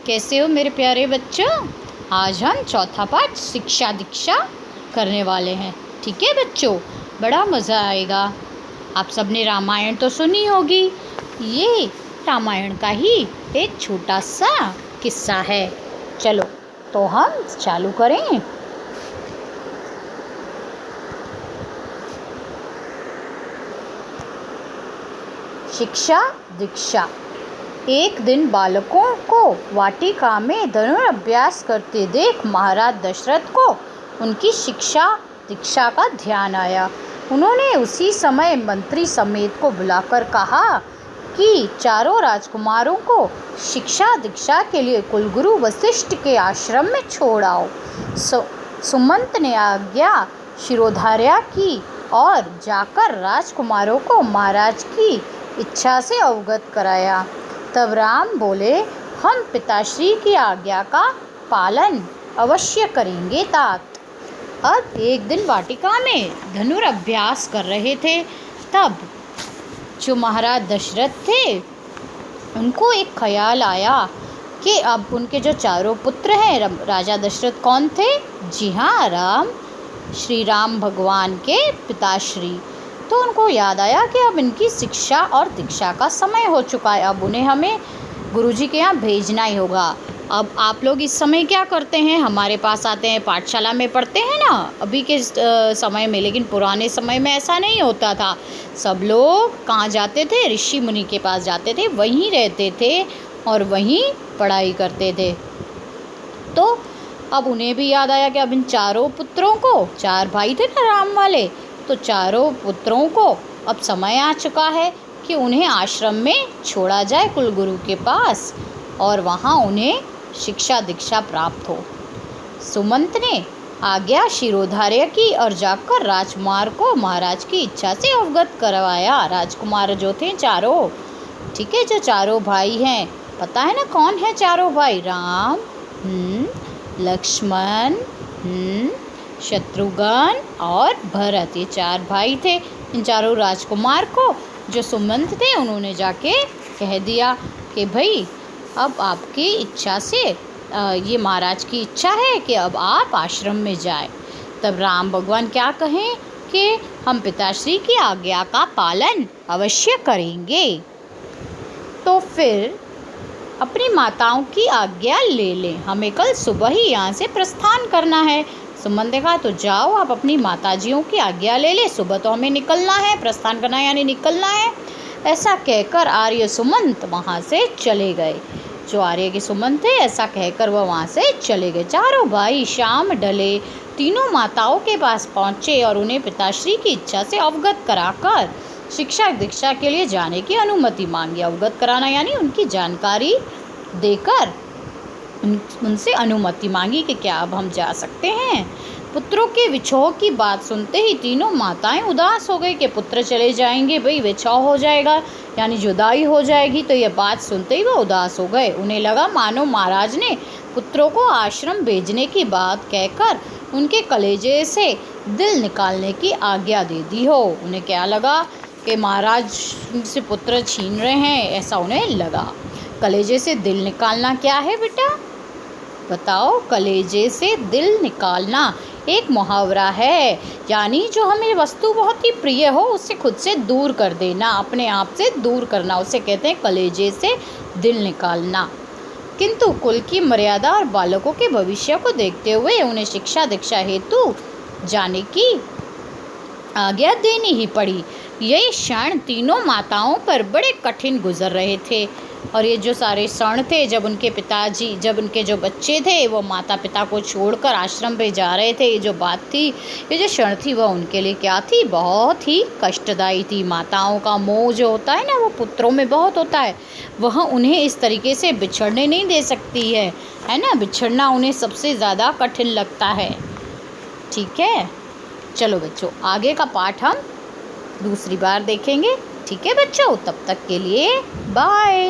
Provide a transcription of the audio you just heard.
कैसे हो मेरे प्यारे बच्चों। आज हम चौथा पाठ शिक्षा दीक्षा करने वाले हैं। ठीक है बच्चों, बड़ा मज़ा आएगा। आप सबने रामायण तो सुनी होगी। ये रामायण का ही एक छोटा सा किस्सा है। चलो तो हम चालू करें। शिक्षा दीक्षा। एक दिन बालकों को वाटिका में धनुर्अभ्यास करते देख महाराज दशरथ को उनकी शिक्षा दीक्षा का ध्यान आया। उन्होंने उसी समय मंत्री समेत को बुलाकर कहा कि चारों राजकुमारों को शिक्षा दीक्षा के लिए कुलगुरु वशिष्ठ के आश्रम में छोड़ आओ। सुमंत ने आज्ञा शिरोधार्य की और जाकर राजकुमारों को महाराज की इच्छा से अवगत कराया। तब राम बोले, हम पिताश्री की आज्ञा का पालन अवश्य करेंगे तात। अब एक दिन वाटिका में धनुर्अभ्यास कर रहे थे। तब जो महाराज दशरथ थे उनको एक ख्याल आया कि अब उनके जो चारों पुत्र हैं, राजा दशरथ कौन थे? जी हाँ, राम, श्री राम भगवान के पिताश्री। तो उनको याद आया कि अब इनकी शिक्षा और दीक्षा का समय हो चुका है। अब उन्हें हमें गुरुजी के यहाँ भेजना ही होगा। अब आप लोग इस समय क्या करते हैं? हमारे पास आते हैं, पाठशाला में पढ़ते हैं ना अभी के समय में। लेकिन पुराने समय में ऐसा नहीं होता था। सब लोग कहाँ जाते थे? ऋषि मुनि के पास जाते थे, वहीं रहते थे और वहीं पढ़ाई करते थे। तो अब उन्हें भी याद आया कि अब इन चारों पुत्रों को, चार भाई थे ना राम वाले, तो चारों पुत्रों को अब समय आ चुका है कि उन्हें आश्रम में छोड़ा जाए कुलगुरु के पास और वहाँ उन्हें शिक्षा दीक्षा प्राप्त हो। सुमंत ने आज्ञा शिरोधार्य की और जाकर राजकुमार को महाराज की इच्छा से अवगत करवाया। राजकुमार जो थे चारों, ठीक है, जो चारों भाई हैं, पता है ना कौन है चारों भाई? राम, लक्ष्मण, शत्रुघ्न और भरत, ये चार भाई थे। इन चारों राजकुमार को जो सुमंत थे उन्होंने जाके कह दिया कि भाई अब आपकी इच्छा से ये महाराज की इच्छा है कि अब आप आश्रम में जाए। तब राम भगवान क्या कहें कि हम पिताश्री की आज्ञा का पालन अवश्य करेंगे। तो फिर अपनी माताओं की आज्ञा ले लें, हमें कल सुबह ही यहाँ से प्रस्थान करना है। सुमंत ने कहा तो जाओ आप अपनी माताजियों की आज्ञा ले ले, सुबह तो हमें निकलना है, प्रस्थान करना है यानी निकलना है। ऐसा कहकर आर्य सुमंत वहाँ से चले गए। जो आर्य के सुमंत थे, ऐसा कहकर वह वहाँ से चले गए। चारों भाई शाम ढले तीनों माताओं के पास पहुँचे और उन्हें पिताश्री की इच्छा से अवगत कराकर शिक्षा दीक्षा के लिए जाने की अनुमति मांगी। अवगत कराना यानी उनकी जानकारी देकर उनसे अनुमति मांगी कि क्या अब हम जा सकते हैं। पुत्रों के विछोह की बात सुनते ही तीनों माताएं उदास हो गई कि पुत्र चले जाएंगे, भाई विछोह हो जाएगा यानी जुदाई हो जाएगी। तो यह बात सुनते ही वो उदास हो गए। उन्हें लगा मानो महाराज ने पुत्रों को आश्रम भेजने की बात कहकर उनके कलेजे से दिल निकालने की आज्ञा दे दी हो। उन्हें क्या लगा कि महाराज से पुत्र छीन रहे हैं, ऐसा उन्हें लगा। कलेजे से दिल निकालना क्या है बेटा? बताओ। कलेजे से दिल निकालना एक मुहावरा है, यानी जो हमें वस्तु बहुत ही प्रिय हो उससे खुद से दूर कर देना, अपने आप से दूर करना, उसे कहते हैं कलेजे से दिल निकालना। किंतु कुल की मर्यादा और बालकों के भविष्य को देखते हुए उन्हें शिक्षा दीक्षा हेतु जाने की आज्ञा देनी ही पड़ी। यही क्षण तीनों माताओं पर बड़े कठिन गुजर रहे थे। और ये जो सारे क्षण थे जब उनके पिताजी, जब उनके जो बच्चे थे वो माता पिता को छोड़कर आश्रम पे जा रहे थे, ये जो बात थी, ये जो क्षण थी, वह उनके लिए क्या थी? बहुत ही कष्टदायी थी। माताओं का मोह जो होता है ना, वो पुत्रों में बहुत होता है। वह उन्हें इस तरीके से बिछड़ने नहीं दे सकती है ना। बिछड़ना उन्हें सबसे ज़्यादा कठिन लगता है। ठीक है, चलो बच्चों, आगे का पाठ हम दूसरी बार देखेंगे। ठीक है बच्चों, तब तक के लिए बाय।